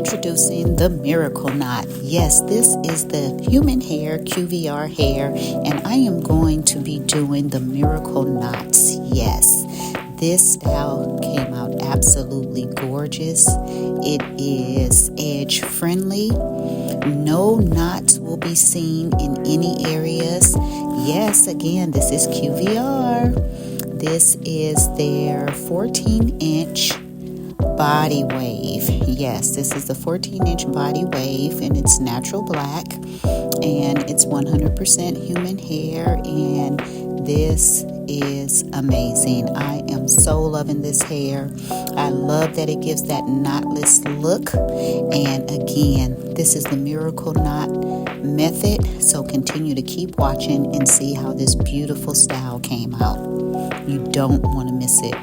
Introducing the Miracle Knot. Yes, this is the human hair, QVR hair, and I am going to be doing the Miracle Knots. Yes, this style came out absolutely gorgeous. It is edge friendly. No knots will be seen in any areas. Yes, again, this is QVR. This is their 14-inch body wave. Yes, this is the 14-inch body wave, and it's natural black, and it's 100% human hair, and this is amazing. I am so loving this hair. I love that it gives that knotless look, and again, this is the Miracle Knot method, so continue to keep watching and see how this beautiful style came out. You don't want to miss it.